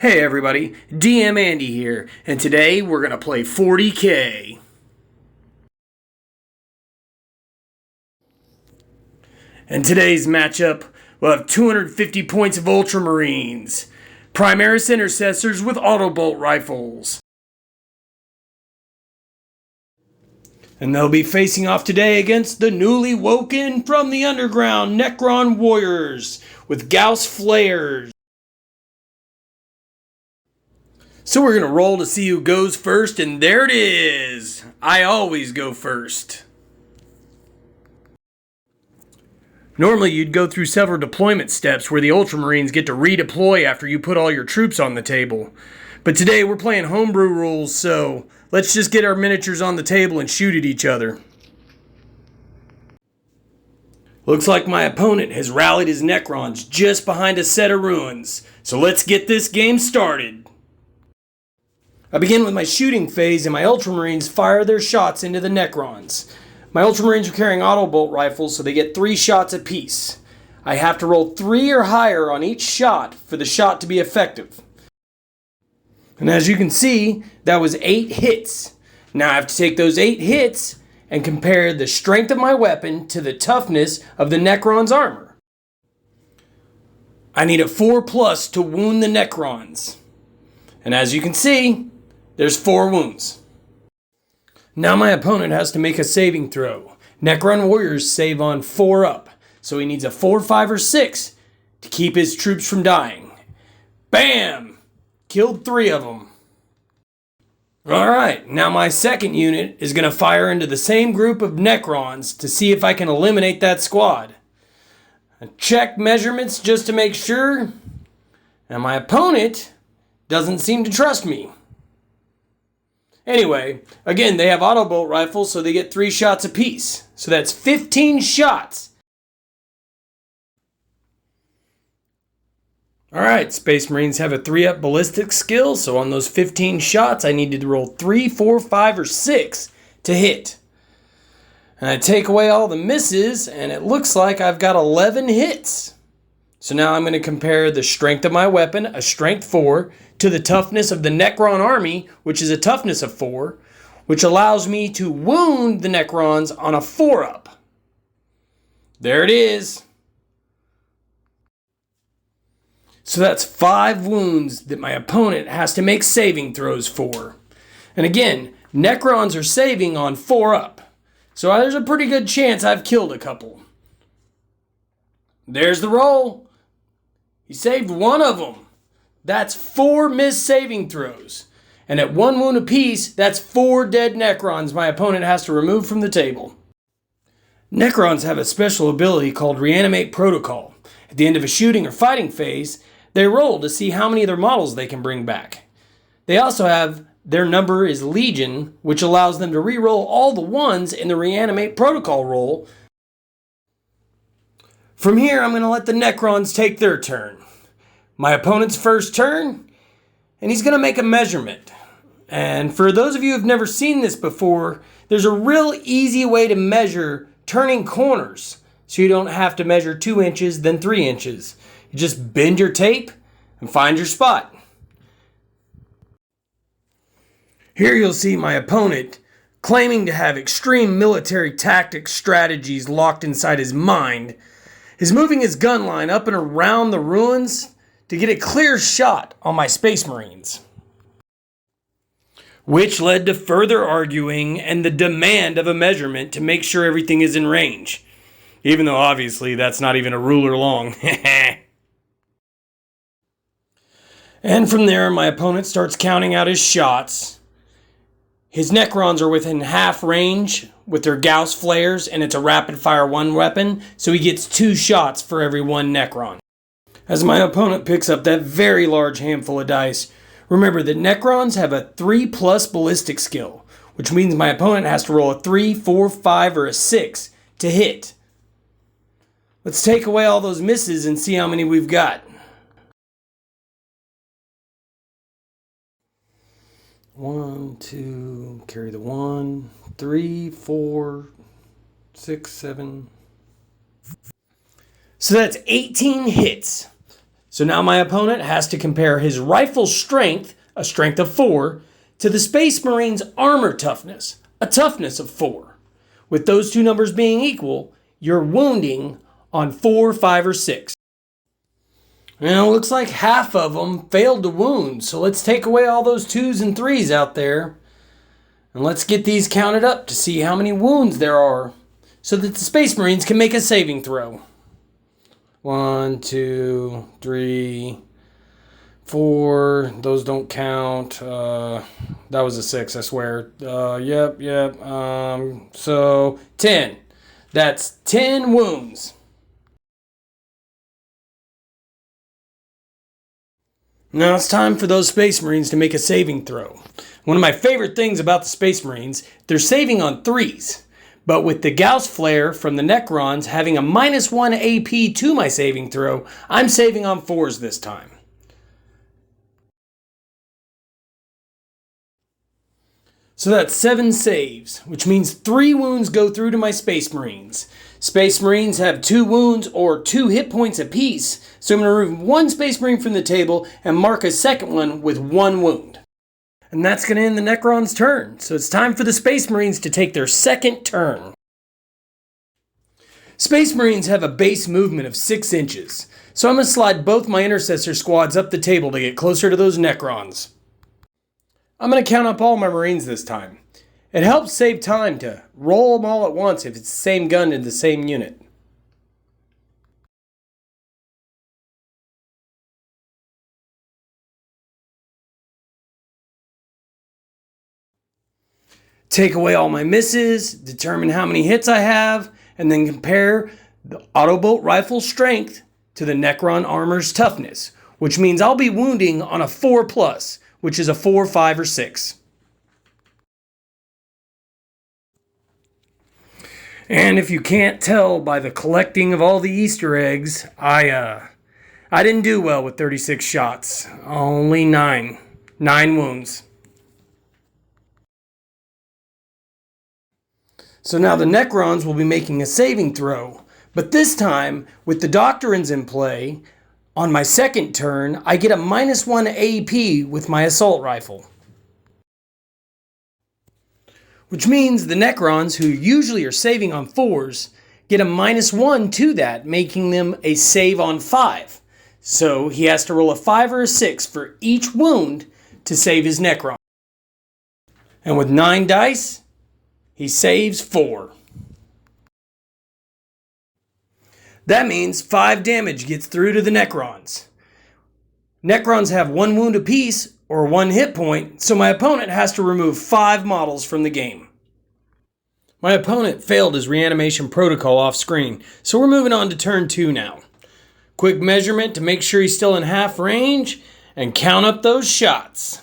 Hey everybody, DM Andy here, and today we're going to play 40K. In today's matchup, we'll have 250 points of Ultramarines, Primaris Intercessors with Autobolt rifles. And they'll be facing off today against the newly woken from the underground Necron Warriors with Gauss Flares. So we're going to roll to see who goes first, and there it is! I always go first. Normally you'd go through several deployment steps where the Ultramarines get to redeploy after you put all your troops on the table. But today we're playing homebrew rules, so let's just get our miniatures on the table and shoot at each other. Looks like my opponent has rallied his Necrons just behind a set of ruins, so let's get this game started. I begin with my shooting phase, and my Ultramarines fire their shots into the Necrons. My Ultramarines are carrying Autobolt rifles, so they get 3 shots apiece. I have to roll 3 or higher on each shot for the shot to be effective. And as you can see, that was 8 hits. Now I have to take those 8 hits and compare the strength of my weapon to the toughness of the Necron's armor. I need a 4+ to wound the Necrons. And as you can see, there's 4 wounds. Now my opponent has to make a saving throw. Necron Warriors save on 4 up, so he needs a 4, 5, or 6 to keep his troops from dying. Bam! Killed 3 of them. Alright, now my second unit is going to fire into the same group of Necrons to see if I can eliminate that squad. I check measurements just to make sure, and my opponent doesn't seem to trust me. Anyway, again, they have Autobolt rifles, so they get 3 shots apiece. So that's 15 shots. Alright, Space Marines have a 3-up ballistic skill, so on those 15 shots, I need to roll 3, 4, 5, or 6 to hit. And I take away all the misses, and it looks like I've got 11 hits. So now I'm going to compare the strength of my weapon, a strength 4, to the toughness of the Necron army, which is a toughness of 4, which allows me to wound the Necrons on a 4-up. There it is. So that's 5 wounds that my opponent has to make saving throws for. And again, Necrons are saving on 4-up. So there's a pretty good chance I've killed a couple. There's the roll. He saved 1 of them. That's 4 missed saving throws. And at 1 wound apiece, that's 4 dead Necrons my opponent has to remove from the table. Necrons have a special ability called Reanimate Protocol. At the end of a shooting or fighting phase, they roll to see how many of their models they can bring back. They also have their number is Legion, which allows them to re-roll all the 1s in the Reanimate Protocol roll. From here, I'm going to let the Necrons take their turn. My opponent's first turn, and he's going to make a measurement. And for those of you who have never seen this before, there's a real easy way to measure turning corners, so you don't have to measure 2 inches, then 3 inches. You just bend your tape and find your spot. Here you'll see my opponent claiming to have extreme military tactics strategies locked inside his mind, is moving his gun line up and around the ruins to get a clear shot on my Space Marines. Which led to further arguing and the demand of a measurement to make sure everything is in range. Even though obviously that's not even a ruler long. And from there, my opponent starts counting out his shots. His Necrons are within half range with their Gauss Flares, and it's a rapid fire 1 weapon, so he gets 2 shots for every 1 Necron. As my opponent picks up that very large handful of dice, remember that Necrons have a 3+ ballistic skill, which means my opponent has to roll a 3, 4, 5, or a 6 to hit. Let's take away all those misses and see how many we've got. 1, 2, carry the 1, 3, 4, 6, 7. So that's 18 hits. So now my opponent has to compare his rifle strength, a strength of 4, to the Space Marine's armor toughness, a toughness of 4. With those two numbers being equal, you're wounding on 4, 5, or 6. And it looks like half of them failed to wound, so let's take away all those 2s and 3s out there. And let's get these counted up to see how many wounds there are, so that the Space Marines can make a saving throw. 1, 2, 3, 4. Those don't count. That was a 6, I swear. Yep. So 10. That's 10 wounds. Now it's time for those Space Marines to make a saving throw. One of my favorite things about the Space Marines, they're saving on 3s. But with the Gauss Flare from the Necrons having a -1 AP to my saving throw, I'm saving on 4s this time. So that's 7 saves, which means 3 wounds go through to my Space Marines. Space Marines have 2 wounds or 2 hit points apiece, so I'm going to remove 1 Space Marine from the table and mark a second one with 1 wound. And that's going to end the Necron's turn, so it's time for the Space Marines to take their second turn. Space Marines have a base movement of 6 inches, so I'm going to slide both my Intercessor squads up the table to get closer to those Necrons. I'm going to count up all my Marines this time. It helps save time to roll them all at once if it's the same gun in the same unit. Take away all my misses, determine how many hits I have, and then compare the Autobolt rifle strength to the Necron armor's toughness, which means I'll be wounding on a 4+, which is a 4, 5, or 6. And if you can't tell by the collecting of all the Easter eggs, I didn't do well with 36 shots. Only 9 wounds. So now the Necrons will be making a saving throw, but this time, with the Doctrines in play, on my second turn, I get a -1 AP with my assault rifle. Which means the Necrons, who usually are saving on 4s, get a -1 to that, making them a save on 5. So he has to roll a 5 or a 6 for each wound to save his Necron. And with 9 dice, he saves 4. That means 5 damage gets through to the Necrons. Necrons have 1 wound apiece, or 1 hit point, so my opponent has to remove 5 models from the game. My opponent failed his reanimation protocol off screen, so we're moving on to turn 2 now. Quick measurement to make sure he's still in half range, and count up those shots.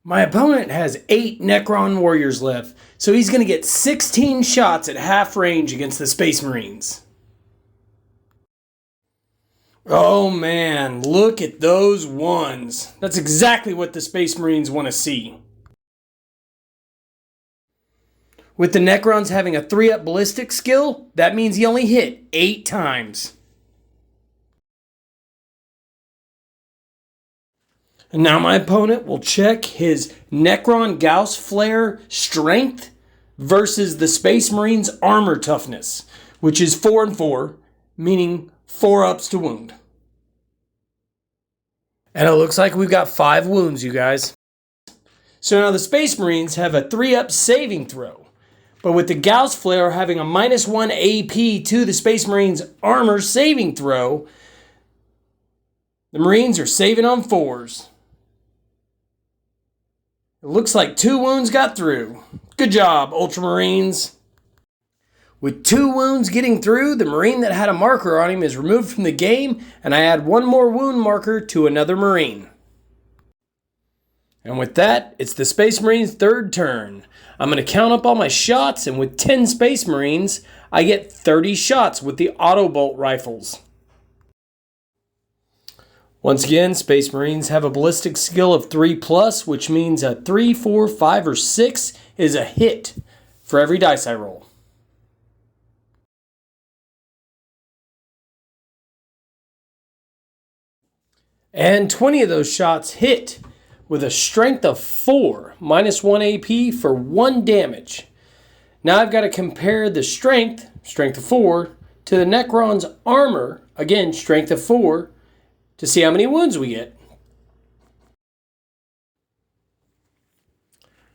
My opponent has 8 Necron warriors left, so he's going to get 16 shots at half range against the Space Marines. Oh man, look at those 1s. That's exactly what the Space Marines want to see. With the Necrons having a 3-up ballistic skill, that means he only hit 8 times. And now my opponent will check his Necron Gauss Flare strength versus the Space Marines armor toughness, which is 4 and 4, meaning 4 ups to wound. And it looks like we've got 5 wounds, you guys. So now the Space Marines have a 3-up saving throw. But with the Gauss Flare having a -1 AP to the Space Marines armor saving throw, the Marines are saving on 4s. It looks like 2 wounds got through. Good job, Ultramarines. With 2 wounds getting through, the Marine that had a marker on him is removed from the game, and I add 1 more wound marker to another Marine. And with that, it's the Space Marine's third turn. I'm going to count up all my shots, and with 10 Space Marines, I get 30 shots with the Autobolt rifles. Once again, Space Marines have a ballistic skill of 3+, which means a 3, 4, 5, or 6 is a hit for every dice I roll. And 20 of those shots hit with a strength of 4, minus 1 AP for 1 damage. Now I've got to compare the strength of 4, to the Necron's armor, again, strength of 4, to see how many wounds we get.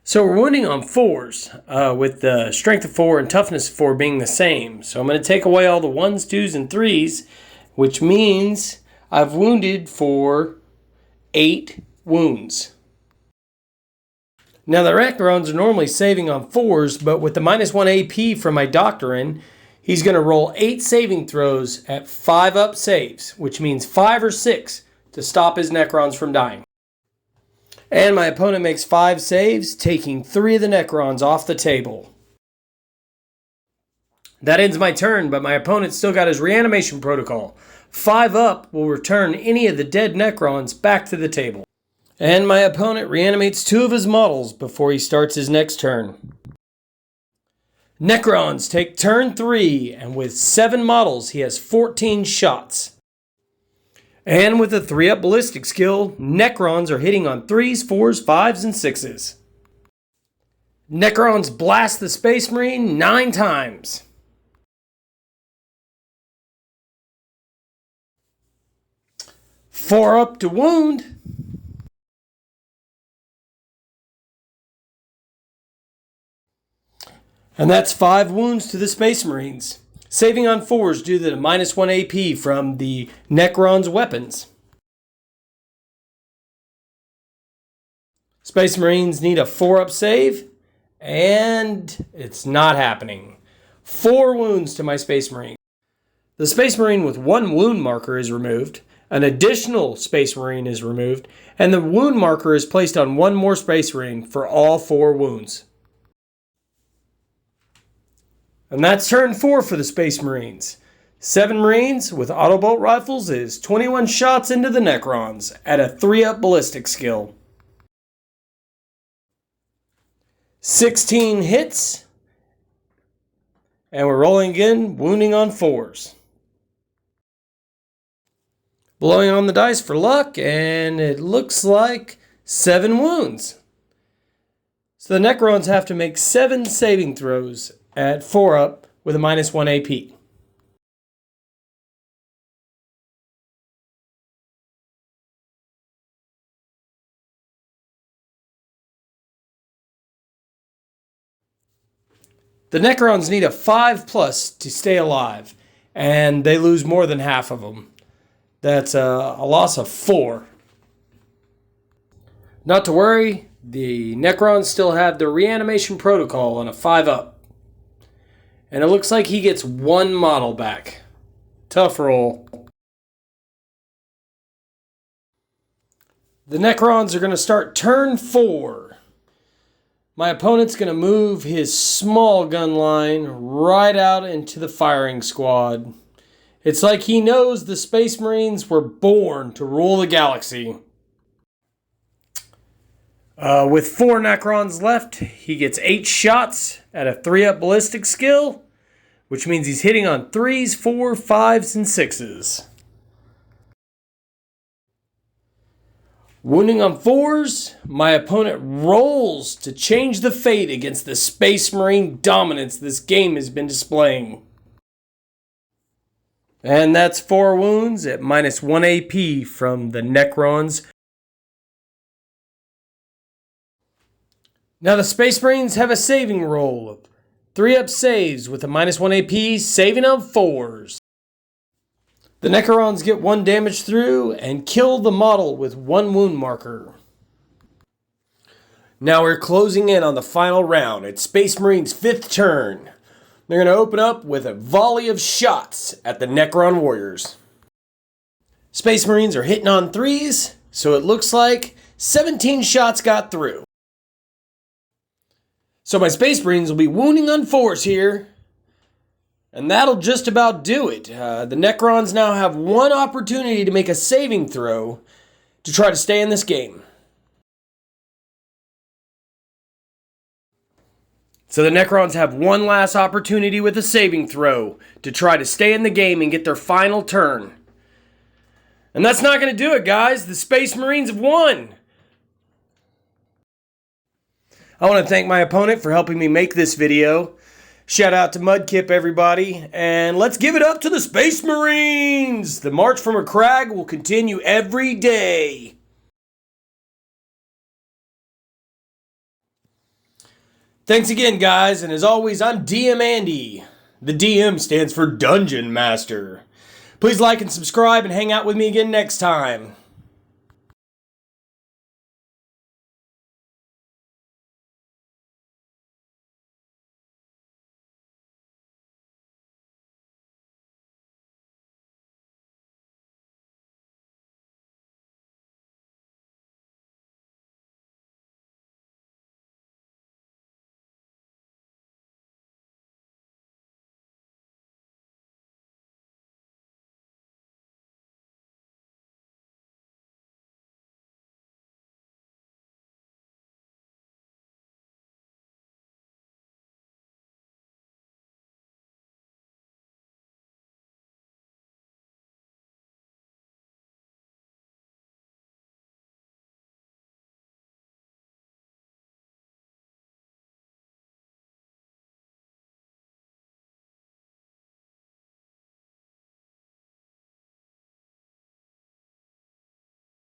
So we're wounding on 4s, with the strength of 4 and toughness of 4 being the same. So I'm going to take away all the 1s, 2s, and 3s, which means I've wounded for 8 wounds. Now the Necrons are normally saving on 4s, but with the minus 1 AP from my Doctrine, he's going to roll 8 saving throws at 5 up saves, which means 5 or 6 to stop his Necrons from dying. And my opponent makes 5 saves, taking 3 of the Necrons off the table. That ends my turn, but my opponent still got his reanimation protocol. 5 up will return any of the dead Necrons back to the table. And my opponent reanimates 2 of his models before he starts his next turn. Necrons take turn 3, and with 7 models, he has 14 shots. And with a 3-up ballistic skill, Necrons are hitting on 3s, 4s, 5s, and 6s. Necrons blast the Space Marine 9 times. Four up to wound. And that's 5 wounds to the Space Marines. Saving on 4s due to the minus 1 AP from the Necron's weapons. Space Marines need a 4-up save, and it's not happening. 4 wounds to my Space Marine. The Space Marine with 1 wound marker is removed, an additional Space Marine is removed, and the wound marker is placed on 1 more Space Marine for all 4 wounds. And that's turn 4 for the Space Marines. 7 Marines with autobolt rifles is 21 shots into the Necrons at a 3-up ballistic skill. 16 hits. And we're rolling again, wounding on 4s. Blowing on the dice for luck, and it looks like 7 wounds. So the Necrons have to make 7 saving throws at 4-up with a minus 1 AP. The Necrons need a 5+ to stay alive, and they lose more than half of them. That's a loss of 4. Not to worry, the Necrons still have the reanimation protocol on a 5-up. And it looks like he gets 1 model back. Tough roll. The Necrons are going to start turn 4. My opponent's going to move his small gun line right out into the firing squad. It's like he knows the Space Marines were born to rule the galaxy. With 4 Necrons left, he gets 8 shots at a 3-up ballistic skill, which means he's hitting on 3s, 4s, 5s, and 6s. Wounding on 4s, my opponent rolls to change the fate against the Space Marine dominance this game has been displaying. And that's 4 wounds at minus 1 AP from the Necrons. Now the Space Marines have a saving roll of 3-up saves with a minus 1 AP, saving on 4s. The Necrons get 1 damage through and kill the model with 1 wound marker. Now we're closing in on the final round. It's Space Marine's 5th turn. They're going to open up with a volley of shots at the Necron warriors. Space Marines are hitting on 3s, so it looks like 17 shots got through. So my Space Marines will be wounding on 4s here. And that'll just about do it. The Necrons now have 1 opportunity to make a saving throw to try to stay in this game. So the Necrons have 1 last opportunity with a saving throw to try to stay in the game and get their final turn. And that's not going to do it, guys. The Space Marines have won. I want to thank my opponent for helping me make this video. Shout out to Mudkip, everybody. And let's give it up to the Space Marines! The march from a crag will continue every day. Thanks again, guys. And as always, I'm DM Andy. The DM stands for Dungeon Master. Please like and subscribe and hang out with me again next time.